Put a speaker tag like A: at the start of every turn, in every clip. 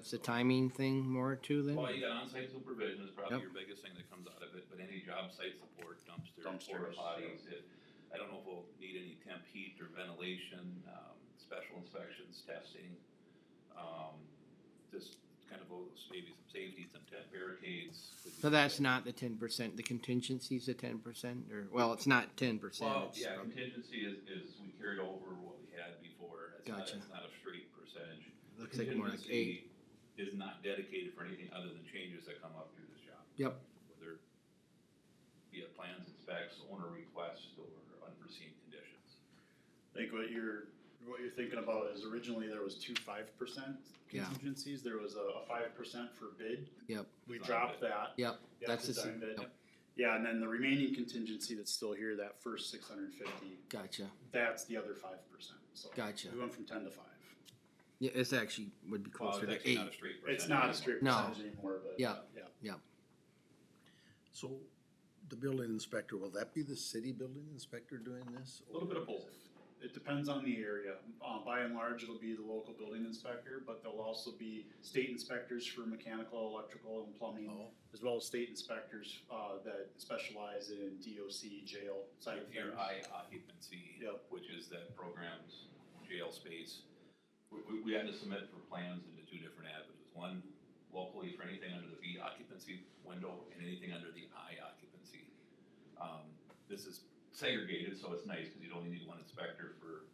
A: It's a timing thing more too then?
B: Well, you got on-site supervision is probably
A: Yep.
B: your biggest thing that comes out of it, but any job site support, dumpsters,
C: Dumpsters,
B: porta potties, I don't know if we'll need any temp heat or ventilation, special inspections, testing. Just kind of maybe some safety, some temp barricades.
A: So that's not the 10%, the contingency's the 10%, or, well, it's not 10%.
B: Well,
A: it's
B: yeah,
A: probably-
B: contingency is we carried over what we had before.
A: Gotcha.
B: It's not a straight percentage.
A: Looks like more like
B: Contingency is not dedicated for anything other than changes that come up through this job.
A: Yep,
B: Whether via plans and specs, owner request, or unforeseen conditions.
C: I think what you're thinking about is originally there was 5%
A: Yeah.
C: contingencies. There was a 5% for bid.
A: yep,
C: We
B: Design
C: dropped
B: bid.
C: that.
A: yep,
C: Yeah,
A: that's the,
C: design bid.
A: yep,
C: Yeah, and then the remaining contingency that's still here, that first 650,
A: gotcha,
C: that's the other 5%. So
A: gotcha.
C: we went from 10 to 5.
A: Yeah, it's actually, would be
B: Well,
A: closer
B: it's
A: to
B: actually
A: 8.
B: not a straight percentage.
C: It's not a straight
A: No.
C: percentage anymore, but
A: Yeah.
C: yeah.
D: So the building inspector, will that be the city building inspector doing this?
C: A little bit of both. It depends on the area. By and large, it'll be the local building inspector, but there'll also be state inspectors for mechanical, electrical, and plumbing,
D: Oh.
C: as well as state inspectors that specialize in DOC, jail side of
B: Your
C: things.
B: high occupancy,
C: Yep.
B: which is that program's jail space. We had to submit for plans into two different avenues. One locally for anything under the B occupancy window and anything under the I occupancy. This is segregated, so it's nice because you'd only need one inspector for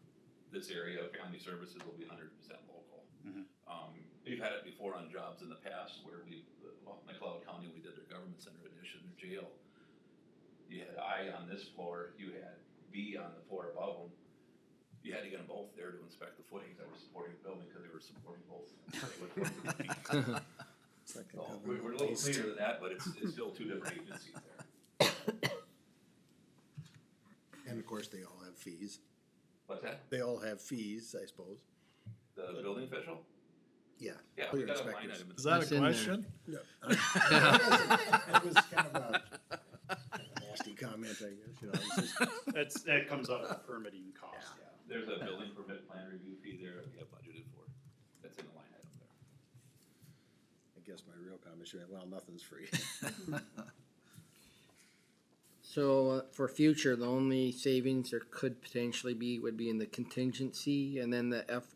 B: this area. Family services will be 100% local.
C: Mhm.
B: We've had it before on jobs in the past where McLeod County, we did their government center addition, their jail. You had I on this floor, you had B on the floor above them. You had to get them both there to inspect the footings that were supporting the building because they were supporting both.
D: It's like a
B: So
D: government
B: we're a little
D: based-
B: cleaner than that, but it's still two different agencies there.
D: And of course, they all have fees.
B: What's that?
D: They all have fees, I suppose.
B: The building official?
D: Yeah.
B: Yeah,
D: Oh,
B: we
D: your
B: got a line
D: inspectors.
B: item. in
E: Is
B: the-
E: that
A: That's
E: a
A: in there.
E: question?
D: Yeah. It was kind of a nasty comment, I guess, you know, it's just,
C: That comes out of permitting costs, yeah.
B: There's a building permit plan review fee there that we have budgeted for. That's in the line item there.
D: I guess my real comment should be, well, nothing's free.
A: So for future, the only savings there could potentially be, would be in the contingency, and then the F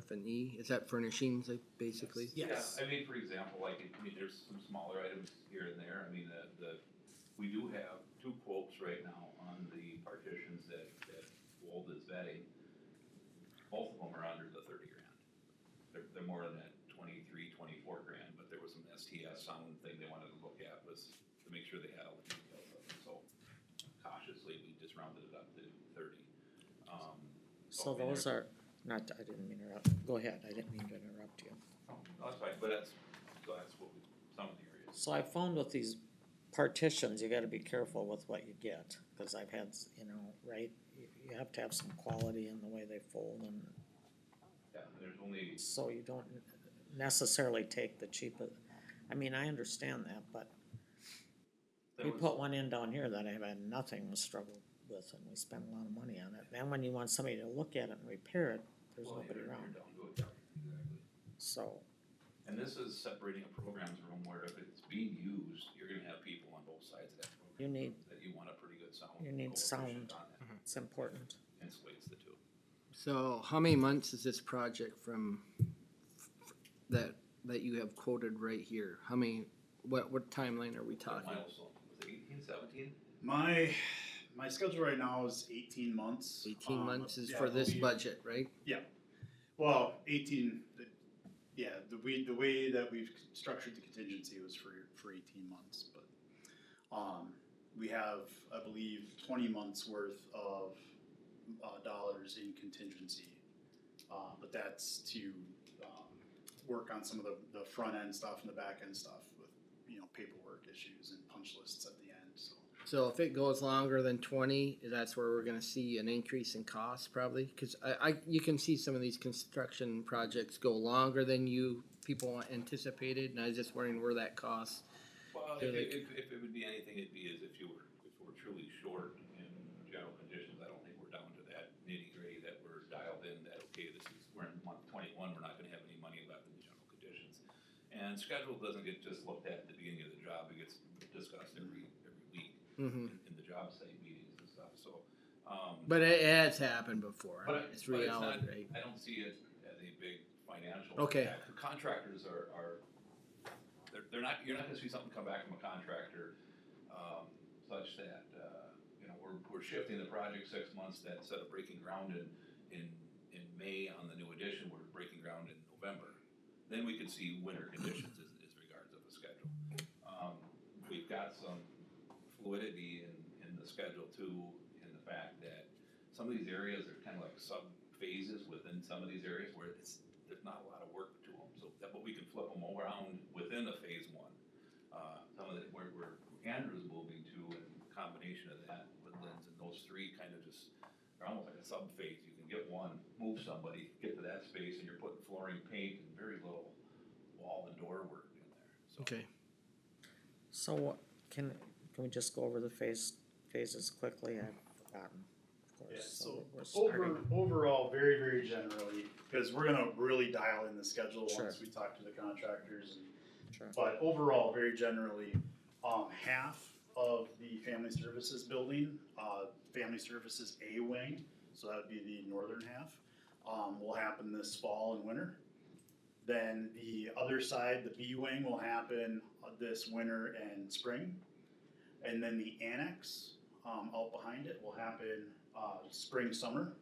A: and E, is that furnishings, like, basically?
D: Yes.
B: Yeah, I mean, for example, there's some smaller items here and there. I mean, we do have two quotes right now on the partitions that Wold is vetting. Both of them are under the 30 grand. They're more than that 23, 24 grand, but there was some STS sound thing they wanted to look at was to make sure they had all the details of it. So cautiously, we just rounded it up to 30.
F: So
B: I mean,
F: those
B: they're-
F: are, not, I didn't mean to interrupt, go ahead, I didn't mean to interrupt you.
B: Oh, no, that's fine, but that's what some of the areas.
F: So I found with these partitions, you gotta be careful with what you get, cause I've had, right? You have to have some quality in the way they fold, and
B: Yeah, there's only,
F: so you don't necessarily take the cheapest. I mean, I understand that, but
B: there
F: we
B: was-
F: put one in down here that I've had nothing to struggle with, and we spent a lot of money on it. Then when you want somebody to look at it and repair it, there's
B: well,
F: nobody
B: you're
F: around,
B: down to it, yeah, exactly.
F: so.
B: And this is separating a programs room where if it's being used, you're gonna have people on both sides of that program.
F: You need-
B: That you want a pretty good sound.
F: You need
B: coefficient
F: sound.
B: on that.
F: It's important.
B: Insulates the two.
A: So how many months is this project from, that you have quoted right here? How many, what timeline are we talking?
B: Milestone, was it 18, 17?
C: My schedule right now is 18 months.
A: 18 months is
C: yeah,
A: for this
C: we-
A: budget, right?
C: Well, 18, the way that we've structured the contingency was for 18 months, but, we have, I believe, 20 months worth of, dollars in contingency. But that's to, work on some of the front end stuff and the back end stuff with, paperwork issues and punch lists at the end, so.
A: So if it goes longer than 20, that's where we're gonna see an increase in cost probably? Cause you can see some of these construction projects go longer than people anticipated, and I was just wondering where that cost.
B: Well,
A: They're
B: if it would be anything, it'd be as if we're truly short in general conditions. I don't think we're down to that nitty gritty that we're dialed in that, okay, we're in month 21, we're not gonna have any money left in the general conditions. And schedule doesn't get just looked at the beginning of the job, it gets discussed every week
A: Mhm.
B: in the job site meetings and stuff, so.
A: But it has happened before.
B: But
A: It's
B: but
A: reality,
B: not-
A: right?
B: I don't see it as a big financial.
A: Okay.
B: impact. The contractors are, they're not, you're not gonna see something come back from a contractor, such that, we're shifting the project 6 months, that instead of breaking ground in May on the new addition, we're breaking ground in November. Then we could see winter conditions as regards of the schedule. We've got some fluidity in the schedule too, in the fact that some of these areas are kind of like sub-phases within some of these areas where there's not a lot of work to them, so that, but we can flip them around within the phase one. Some of the, where Andrew's moving to, in combination of that, Woodlands, and those three kind of just, they're almost like a sub-phase, you can get one, move somebody, get to that space, and you're putting flooring, paint, and very little wall and door work in there, so.
A: Okay.
F: So can we just go over the phases quickly? I've forgotten, of
C: Yeah,
F: course.
C: so
F: we're starting.
C: overall, very, very generally, because we're gonna really dial in the schedule
F: Sure.
C: once we talk to the contractors.
F: Sure.
C: But overall, very generally, half of the family services building, family services A wing, so that would be the northern half, will happen this fall and winter. Then the other side, the B wing, will happen this winter and spring. And then the annex, out behind it will happen, spring, summer.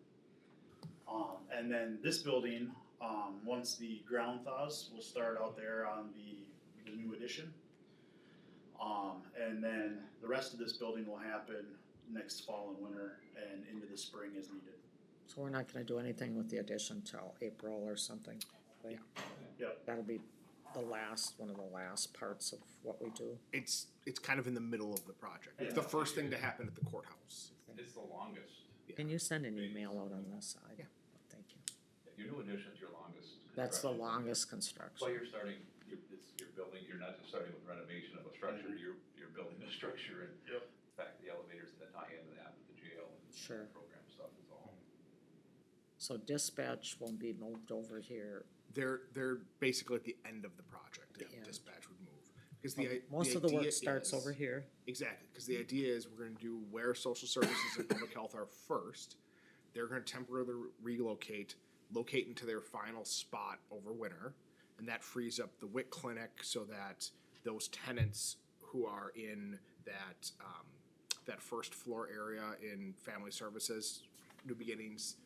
C: And then this building, once the ground thaws, we'll start out there on the new addition. And then the rest of this building will happen next fall and winter and into the spring as needed.
F: So we're not gonna do anything with the addition till April or something? right?
C: Yep.
F: That'll be one of the last parts of what we do.
E: It's kind of in the middle of the project. It's
C: Yeah.
E: the first thing to happen at the courthouse.
B: It's the longest,
F: Can you send an email out on this side?
E: Yeah.
F: Thank you.
B: your new addition's your longest.
F: That's the
B: construction.
F: longest
B: Well,
F: construction.
B: you're starting, you're building, you're not just starting with renovation of a structure, you're building a structure and.
C: Yep.
B: In fact, the elevators that tie into that with the jail and
F: Sure.
B: program stuff is all.
F: So dispatch will be moved over here.
E: They're basically at the end of the project.
F: The
E: Yeah,
F: end.
E: dispatch would move because the
F: Most of the work
E: idea
F: starts
E: is-
F: over here.
E: Exactly, because the idea is we're going to do where social services and public health are first. They're going to temporarily locate into their final spot over winter, and that frees up the WIC clinic so that those tenants who are in that that first floor area in family services, New Beginnings,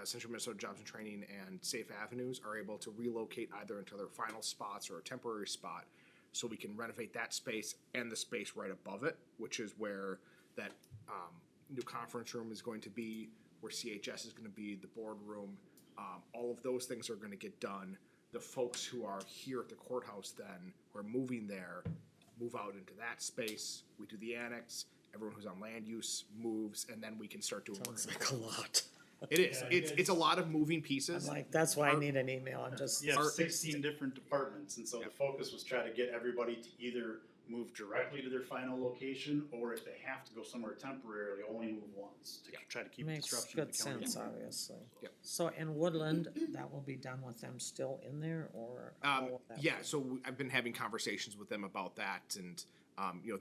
E: Central Minnesota Jobs and Training, and Safe Avenues are able to relocate either into their final spots or a temporary spot, so we can renovate that space and the space right above it, which is where that new conference room is going to be, where CHS is going to be, the boardroom. All of those things are going to get done. The folks who are here at the courthouse then, who are moving there, move out into that space. We do the annex. Everyone who's on land use moves, and then we can start doing work.
F: Sounds like a lot.
E: It is.
C: Yeah,
E: It's a lot of moving
F: I'm
E: pieces.
F: like, that's why I need an email. I'm just,
C: You have
E: Our-
C: 16 different departments, and so the
E: Yep.
C: focus was try to get everybody to either move directly to their final location, or if they have to go somewhere temporarily, only move once to try to keep
F: makes
C: disruption
F: good
C: to the county.
F: sense, obviously.
E: Yep.
F: So in Woodland, that will be done with them still in there, or? how will that
E: Yeah,
F: be?
E: so I've been having conversations with them about that, and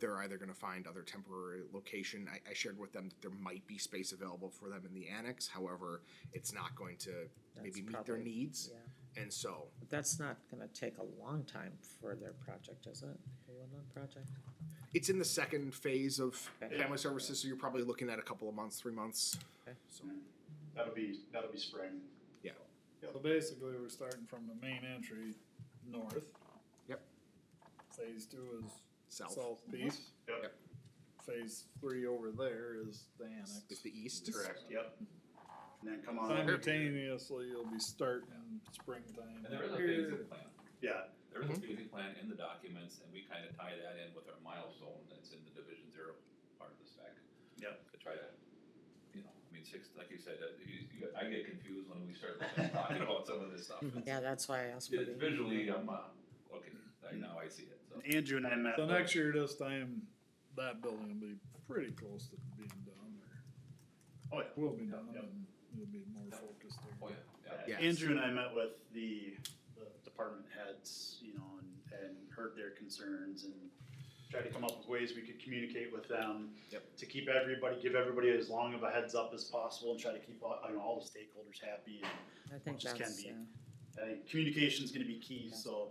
E: they're either going to find other temporary location. I shared with them that there might be space available for them in the annex. However, it's not going to maybe meet their
F: probably-
E: needs,
F: Yeah,
E: and so
F: but that's not gonna take a long time for their project, is it? The Woodland project?
E: it's in the second phase of
F: Okay.
E: family services. So you're probably looking at a couple of months, 3 months.
F: Okay.
E: So
C: That'll be spring.
E: yeah,
G: So basically, we're starting from the main entry north.
E: Yep.
G: Phase 2 is
E: south
G: southeast.
C: Yep.
G: Phase 3 over there is the annex.
E: is the east.
C: Correct. Yep. And then come on over.
G: Simultaneously, you'll be starting springtime.
B: And there is a
G: here.
B: phasing plan.
C: Yeah.
B: There is a phasing plan in the documents, and we kind of tie that in with our milestone that's in the Division 0 part of the spec.
C: Yep.
B: To try to, like you said, I get confused when we start talking about some of this stuff.
F: Yeah, that's why I asked for
B: It's
F: the.
B: visually, I'm, looking, now I see it, so.
C: Andrew and I met.
G: So
C: with-
G: next year, this time, that building will be pretty close to being done,
C: Oh, yeah.
G: or will be done,
C: Yep.
G: and it'll be more focused
B: Oh,
G: there.
B: yeah, yeah.
E: Yes.
C: Andrew and I met with the department heads, and heard their concerns and tried to come up with ways we could communicate with them.
E: Yep.
C: To keep everybody, give everybody as long of a heads up as possible and try to keep all the stakeholders happy and
F: I think
C: Just can
F: that's,
C: be. I think communication's gonna be key, so,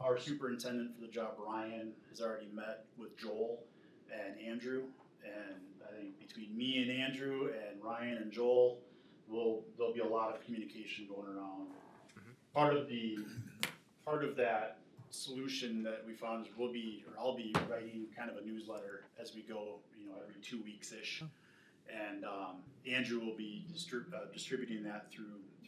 C: our superintendent for the job, Ryan, has already met with Joel and Andrew. And I think between me and Andrew and Ryan and Joel, there'll be a lot of communication going around. Part of that solution that we found is I'll be writing kind of a newsletter as we go, every 2 weeks-ish. And, Andrew will be distributing that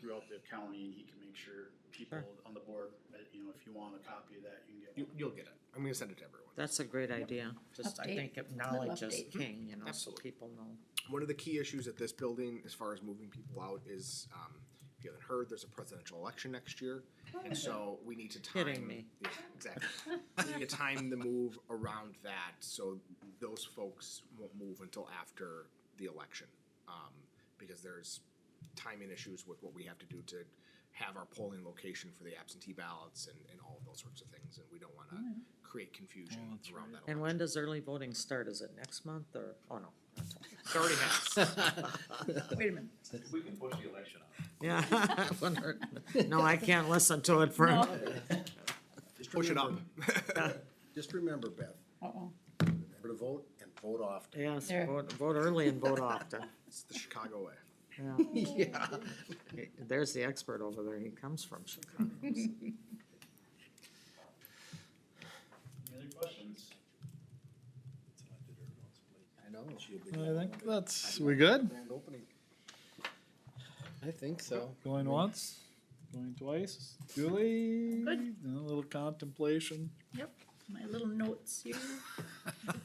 C: throughout the county, and he can make sure people
F: Sure.
C: on the board, that, if you want a copy of that, you can get one.
E: You'll get it. I'm gonna send it to everyone.
F: that's a great idea. Just, I
H: Update.
F: think if knowledge is
H: update.
F: king, so
E: Absolutely.
F: people know.
E: One of the key issues at this building, as far as moving people out, is, if you haven't heard, there's a presidential election next year. And so we need to time.
F: Kidding me.
E: Yeah, exactly. We need to time the move around that, so those folks won't move until after the election. Because there's timing issues with what we have to do to have our polling location for the absentee ballots and all of those sorts of things, and we don't wanna create confusion
G: Oh, that's
E: around
G: right.
E: that
F: And
E: election.
F: when does early voting start? Is it next month or, oh no? that's all.
E: It already has.
H: Wait a minute.
B: If we can push the election out.
F: Yeah. Wonder- No, I can't listen to it for,
H: No.
D: Just
E: Push it up.
D: remember- Just remember, Beth,
H: Uh-oh.
D: remember to vote and vote often.
F: yes,
H: There.
F: vote early and vote often.
E: It's the Chicago way.
F: Yeah. There's the expert over there. He comes from Chicago.
C: Any other questions?
D: I know.
G: I think we good?
D: Grand opening.
A: I think so.
G: Going once, going twice. Julie?
H: Good.
G: A little contemplation.
H: Yep, my little notes here.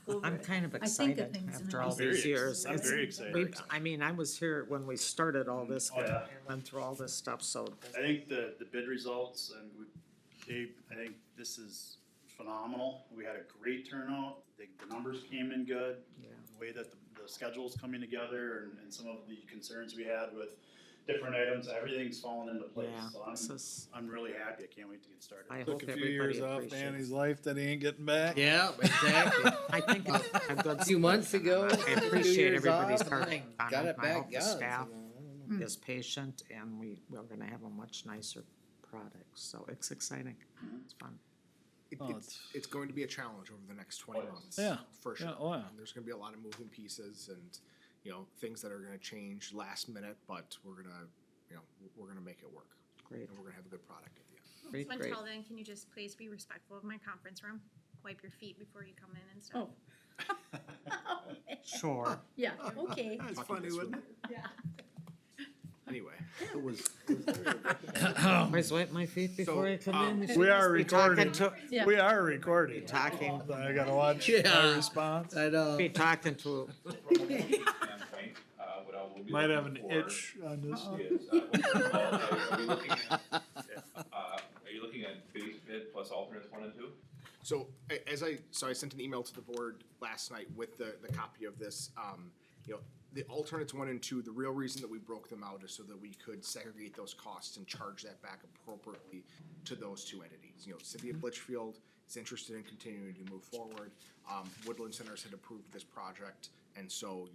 H: Go over
F: I'm
H: it.
F: kind of
H: I think of
F: excited
H: things in
F: after
H: a
F: all
H: very
F: these years.
C: I'm
F: It's-
C: very excited.
F: I was here when we started all this,
C: Oh, yeah.
F: went through all this stuff, so.
C: I think the bid results and I think this is phenomenal. We had a great turnout. The numbers came in good.
F: Yeah.
C: The way that the schedule's coming together and some of the concerns we had with different items, everything's fallen into place.
F: Yeah,
C: So
F: this is,
C: I'm really happy. I can't wait to get started.
F: I
G: Took
F: hope
G: a few
F: everybody
G: years off
F: appreciates.
G: Danny's life that he ain't getting back.
A: Yeah, exactly.
F: I think it's a good.
A: A few months ago.
F: I
A: 2
F: appreciate
A: years
F: everybody's
A: off,
F: hard
A: and
F: on
A: got
F: it.
A: it
F: I
A: back
F: hope the
A: going.
F: staff
A: so,
F: is patient and we're gonna have a much nicer product, so it's exciting. It's fun.
G: Oh,
E: It's going to be a challenge over the next 20 months.
G: Yeah.
E: For sure.
G: Yeah, oh, yeah.
E: And there's gonna be a lot of moving pieces and, things that are gonna change last minute, but we're gonna make it work.
F: Great,
E: And we're gonna have a good product at the end.
F: great,
I: So
F: great.
I: until then, can you just please be respectful of my conference room? Wipe your feet before you come in and stuff.
H: Oh.
F: Sure.
H: Yeah, okay.
E: That's funny, wouldn't it?
H: Yeah.
E: Anyway,
D: It was,
F: Always wipe my feet before I come in. You
G: we
F: should
G: are
F: be talking
G: recording.
F: to-
H: Yeah.
G: We are recording.
F: Talking,
G: I gotta watch
A: Yeah.
G: my response.
A: I know.
F: be talking to,
B: Standpoint, what I will be
G: Might have an
B: looking for
G: itch on this.
B: is, are you looking at base bid plus alternates 1 and 2?
E: So I sent an email to the board last night with the copy of this. The alternates 1 and 2, the real reason that we broke them out is so that we could segregate those costs and charge that back appropriately to those 2 entities. City of Litchfield is interested in continuing to move forward. Woodland Centers had approved this project, and so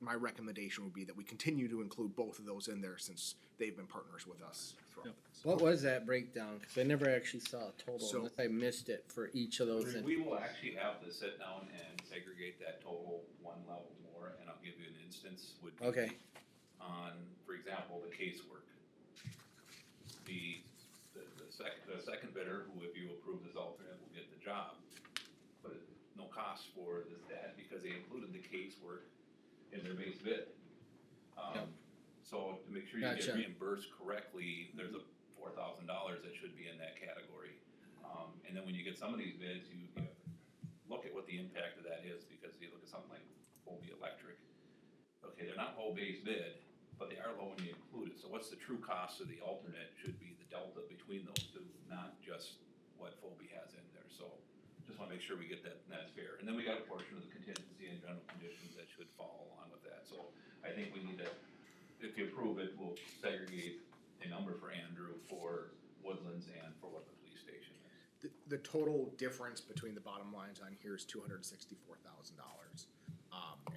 E: my recommendation would be that we continue to include both of those in there since they've been partners with us throughout this.
A: What was that breakdown? Cause I never actually saw a total,
E: So-
A: unless I missed it for each of those.
B: We will actually have to sit down and segregate that total 1 level more, and I'll give you an instance would be
A: Okay.
B: on, for example, the casework. The second bidder, who if you approve this alternate will get the job, but no cost for that because they included the casework in their base bid.
A: Yep.
B: So to make sure you
A: Gotcha.
B: get reimbursed correctly, there's a $4,000 that should be in that category. And then when you get some of these bids, you look at what the impact of that is, because you look at something like Hobie Electric. Okay, they're not whole base bid, but they are low when you include it, so what's the true cost of the alternate should be the delta between those two, not just what Hobie has in there, so just wanna make sure we get that, and that's fair. And then we got a portion of the contingency and general conditions that should follow along with that, so I think we need to, if you approve it, we'll segregate a number for Andrew, for Woodlands, and for what the police station is.
E: the total difference between the bottom lines on here is $264,000. And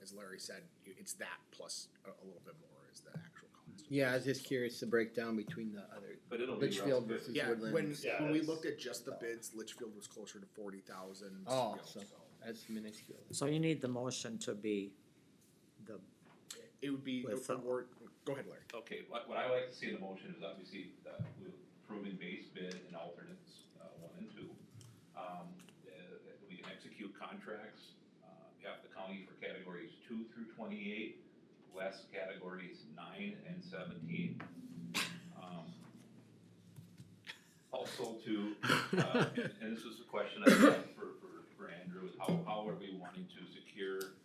E: as Larry said, it's that plus a little bit more is the actual cost.
A: Yeah, I was just curious the breakdown between the other,
B: But it'll be
A: Litchfield
B: roughly
A: versus
E: Yeah,
A: Woodlands.
E: when we looked at just the bids, Litchfield was closer to 40,000.
A: Oh,
E: you know,
A: so that's minuscule.
F: So you need the motion to be the,
E: It would be,
F: With,
E: go ahead, Larry.
B: Okay, what I like to see in the motion is obviously, we're approving base bid and alternates, 1 and 2. We can execute contracts, half the county for categories 2 through 28, less categories 9 and 17. Also to, and this is a question I have for Andrew, how are we wanting to secure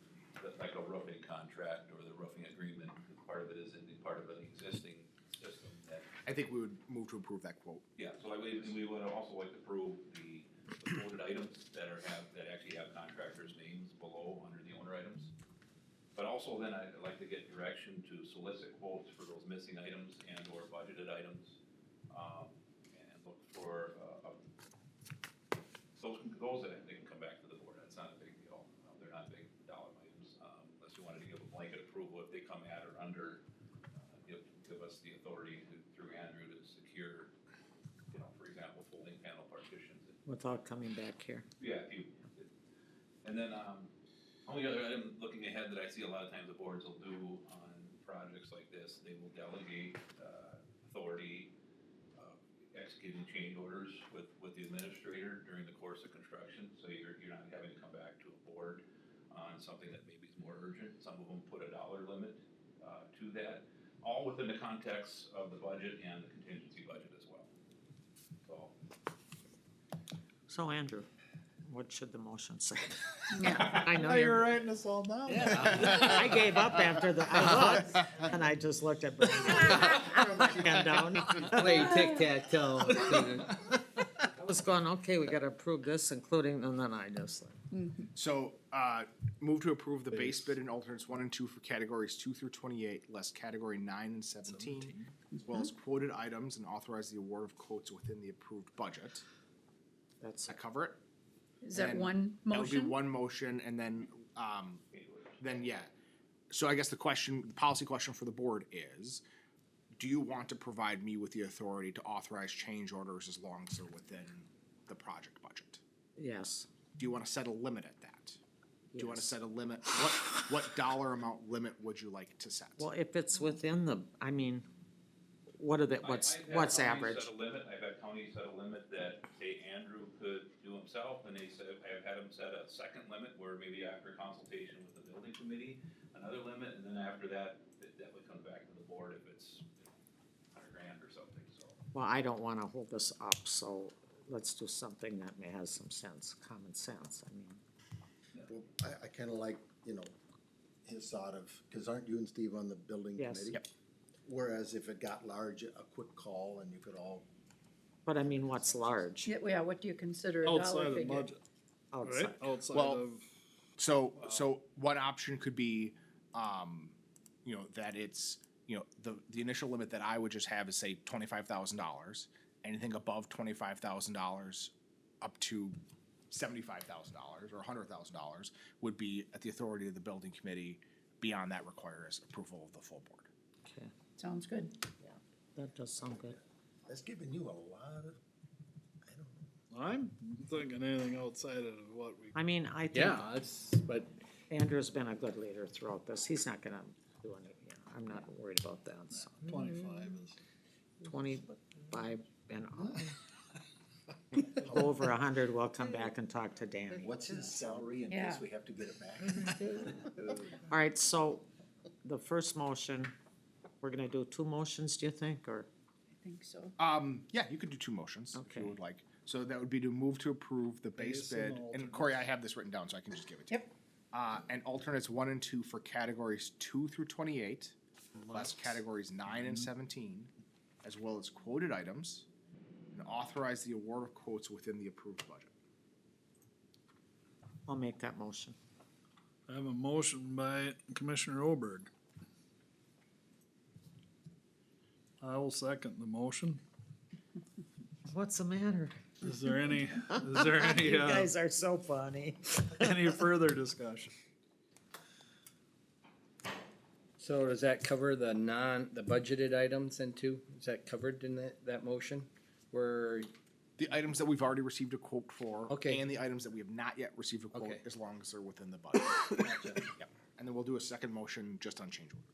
B: like a roofing contract or the roofing agreement? Part of it is in the part of an existing system that,
E: I think we would move to approve that quote.
B: yeah, so we would also like to approve the quoted items that actually have contractors' names below under the owner items. But also then I'd like to get direction to solicit quotes for those missing items and or budgeted items. And look for, those that they can come back to the board, that's not a big deal. They're not big dollar items, unless you wanted to give a blanket approval if they come at or under, give us the authority through Andrew to secure, for example, folding panel partitions.
F: without coming back here.
B: Yeah, and then, only other item looking ahead that I see a lot of times the boards will do on projects like this, they will delegate, authority, executing change orders with the administrator during the course of construction, so you're not having to come back to a board on something that maybe is more urgent. Some of them put a dollar limit, to that, all within the context of the budget and the contingency budget as well.
F: So Andrew, what should the motion say?
H: Yeah.
F: I know
G: Now you're
F: you're,
G: writing us all down.
F: I gave up after I looked, and I just looked at Brandon. Pen down.
A: Play tic-tac-toe.
F: I was going, okay, we gotta approve this, including, and then I just like,
E: So, move to approve the base bid and alternates 1 and 2 for categories 2 through 28, less category 9 and 17, as well as quoted items and authorize the award of quotes within the approved budget. Does
F: that's,
E: that cover it?
H: Is that
E: And
H: one
E: That would be
H: motion?
E: one motion, and then yeah. So I guess the policy question for the board is, do you want to provide me with the authority to authorize change orders as long as they're within the project budget?
F: yes,
E: Do you want to set a limit at that? Do you want to
F: Yes.
E: set a limit? What dollar amount limit would you like to set?
F: well, if it's within the, I mean, what are the, what's
B: I've had counties
F: average?
B: Set a limit, I've had counties set a limit that, say, Andrew could do himself, and they said, I've had him set a second limit where maybe after consultation with the building committee, another limit, and then after that, that would come back to the board if it's $100,000 or something, so.
F: Well, I don't wanna hold this up, so let's do something that may have some sense, common sense, I mean.
D: Well, I kinda like, his thought of, cause aren't you and Steve on the building
F: Yes.
D: committee?
E: Yep.
D: Whereas if it got large, a quick call and you could all,
F: But I mean, what's large
H: Yeah, what do you consider a
G: Outside
H: dollar
G: of the
H: figure?
G: budget,
F: outside?
G: right? Outside
E: Well,
G: of,
E: So one option could be, that it's, the initial limit that I would just have is say $25,000. Anything above $25,000 up to $75,000 or $100,000 would be at the authority of the building committee. Beyond that requires approval of the full board.
F: Okay,
H: Sounds good.
F: that does sound good.
D: that's giving you a lot of, I don't know.
G: I'm thinking anything outside of what we.
F: I mean, I think
A: Yeah, but
F: Andrew's been a good leader throughout this, he's not gonna do any, I'm not worried about that, so.
G: 25 is.
F: 25 and over 100, we'll come back and talk to Danny.
D: What's his salary in
H: Yeah.
D: case we have to get it back?
F: All right, so the first motion, we're gonna do two motions, do you think, or?
H: I think so.
E: Yeah, you could do two motions if
F: Okay.
E: you would like. So that would be to move to approve the base
G: Base and
E: bid, and
G: alternate.
E: Corey, I have this written down, so I can just give it to you. And alternates 1 and 2 for categories 2 through 28, less categories 9 and 17, as well as quoted items, and authorize the award of quotes within the approved budget.
F: I'll make that motion.
G: I have a motion by Commissioner Oberg. I will second the motion.
F: What's the matter?
G: Is there any,
F: You guys are so funny.
G: any further discussion?
A: So does that cover the budgeted items then too? Is that covered in that motion? Where,
E: The items that we've already received a quote for.
A: Okay.
E: And the items that we have not yet received a quote,
A: Okay.
E: as long as they're within the budget. Yep. And then we'll do a second motion just on change order.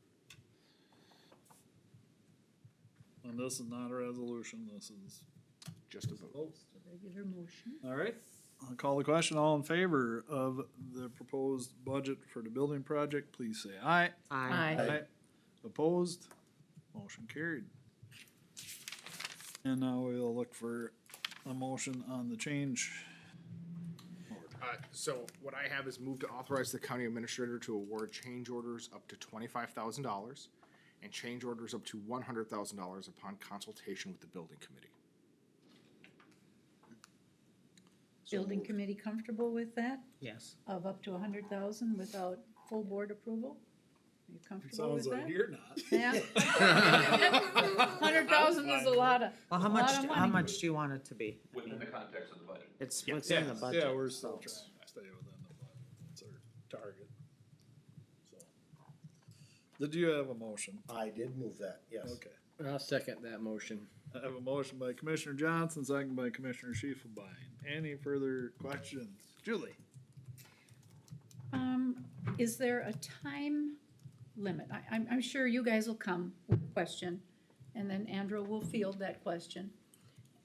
G: And this is not a resolution, this is,
E: Just a vote.
H: Regular motion.
G: all right. I'll call the question. All in favor of the proposed budget for the building project, please say aye.
H: Aye.
G: Opposed? Motion carried. And now we'll look for a motion on the change.
E: So what I have is move to authorize the county administrator to award change orders up to $25,000 and change orders up to $100,000 upon consultation with the building committee.
H: Building committee comfortable with that,
F: Yes.
H: of up to 100,000 without full board approval? Are you comfortable with
G: Sounds like
H: that?
G: you're not.
H: Yeah. 100,000 is a lot of,
F: Well,
H: a
F: how
H: lot
F: much,
H: of
F: how
H: money.
F: much do you want it to be?
B: Within the context of the budget.
F: It's within the budget.
G: Yeah, we're still
F: so-
G: trying to stay within the budget. It's our target. So. Did you have a motion?
D: I did move that, yes.
G: Okay.
A: I'll second that motion.
G: I have a motion by Commissioner Johnson, second by Commissioner Shifelbein. Any further questions? Julie?
H: Is there a time limit? I'm sure you guys will come with a question, and then Andrew will field that question.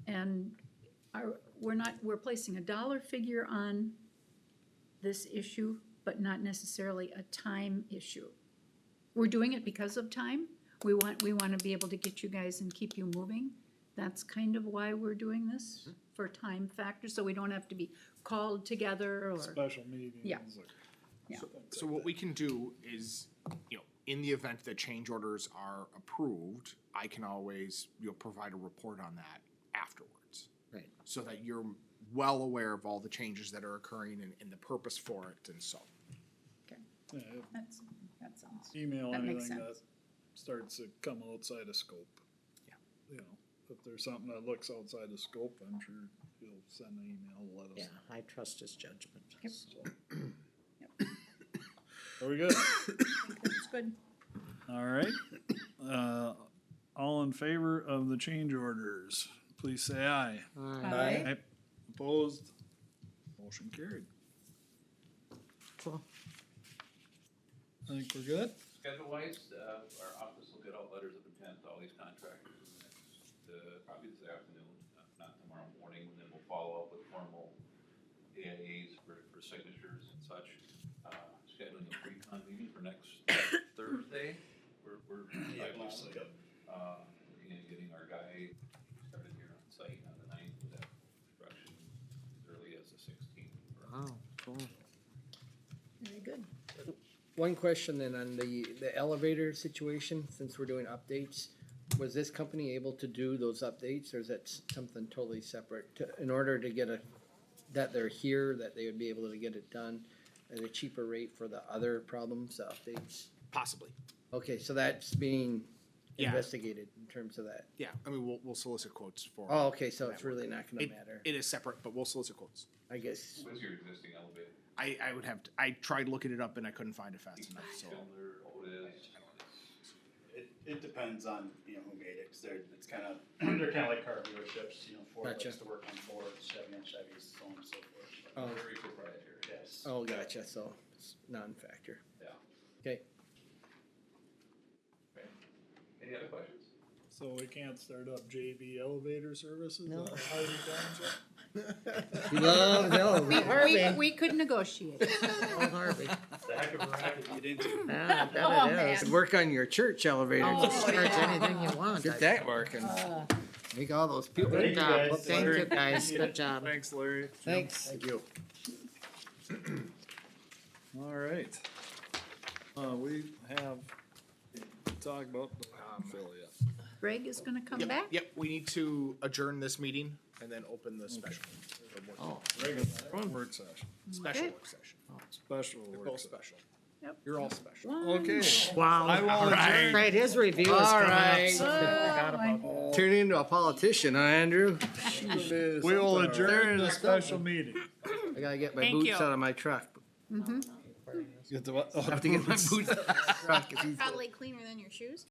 H: And we're placing a dollar figure on this issue, but not necessarily a time issue. We're doing it because of time. We want to be able to get you guys and keep you moving. That's kind of why we're doing this, for time factor, so we don't have to be called together or.
G: Special meetings?
H: Yeah.
G: or-
H: Yeah.
E: So what we can do is, in the event that change orders are approved, I can always, provide a report on that afterwards.
F: Right.
E: So that you're well aware of all the changes that are occurring and the purpose for it and so.
G: Yeah,
H: That sounds.
G: email
H: That makes
G: anything that
H: sense.
G: starts to come outside of scope.
E: Yeah.
G: You know, if there's something that looks outside of scope, I'm sure he'll send an email to let us
F: Yeah,
G: know.
F: I trust his judgment.
H: Yep.
G: So.
H: Yep.
G: Are we good?
H: That's good.
G: All right. All in favor of the change orders, please say aye.
H: Aye.
G: Opposed? Motion carried.
F: Cool.
G: I think we're good.
B: Schedule wise, our office will get out letters of intent to all these contractors in the next, probably this afternoon, not tomorrow morning, and then we'll follow up with formal AIAs for signatures and such. Scheduling a pre-con meeting for next Thursday, we're
C: Yeah,
B: by
C: I believe so,
B: now,
C: yep.
B: looking at getting our guy started here on site on the 9th with that construction as early as the 16th.
F: Wow, cool.
H: Very good.
A: One question then on the elevator situation, since we're doing updates, was this company able to do those updates, or is that something totally separate? In order to get that they're here, that they would be able to get it done at a cheaper rate for the other problems, the updates?
E: Possibly.
A: Okay, so that's being
E: Yeah.
A: investigated in terms of that.
E: Yeah, I mean, we'll solicit quotes for.
A: Oh, okay, so it's really not gonna matter,
E: It is separate, but we'll solicit quotes.
A: I guess.
B: What's your existing elevator?
E: I would have to, I tried looking it up and I couldn't find it fast enough, so.
B: Schindler, Otis,
C: It depends on, who made it, cause it's kinda, they're kinda like car dealerships, Ford
A: Gotcha.
C: likes to work on Fords, Chevy on Chevys, so on and so forth.
A: Oh.
B: very proprietary.
C: Yes.
A: Oh, gotcha, so it's non-factor.
B: Yeah.
A: Okay,
B: Okay. Any other questions?
G: So we can't start up JB elevator services?
F: No.
G: in Harvey Township?
A: we love those.
H: We could negotiate.
F: Oh, Harvey.
C: The heck of a racket to get into.
F: Yeah, I
H: Oh,
F: bet it is.
H: man.
A: Work on your church elevator.
H: Oh,
F: Just charge anything you want.
A: Get that working. Make all those people.
C: Thank
F: Good
C: you,
F: job.
C: guys.
F: Well, thank you, guys. Good job.
G: Thanks, Larry.
A: Thanks.
D: Thank you.
G: All right. We have to talk about the affiliate.
H: Greg is gonna come
E: Yep,
H: back?
E: Yep, we need to adjourn this meeting and then open the special.
F: Oh,
G: Work session,
E: Special
H: Okay.
E: work session.
G: special
E: They're
G: work
E: both
G: session.
E: special. You're all special.
G: Okay.
F: Wow.
G: I will adjourn.
F: Right, his review is
A: All
F: coming
A: right.
F: up. soon. Forgot about that.
A: Turn into a politician, huh, Andrew?
G: We will adjourn the special meeting.
A: I gotta get my
I: Thank
A: boots
I: you.
A: out of my truck.
G: Get the what? Oh,
A: I have to get my boots out of my truck. 'cause he's-
I: Probably cleaner than your shoes.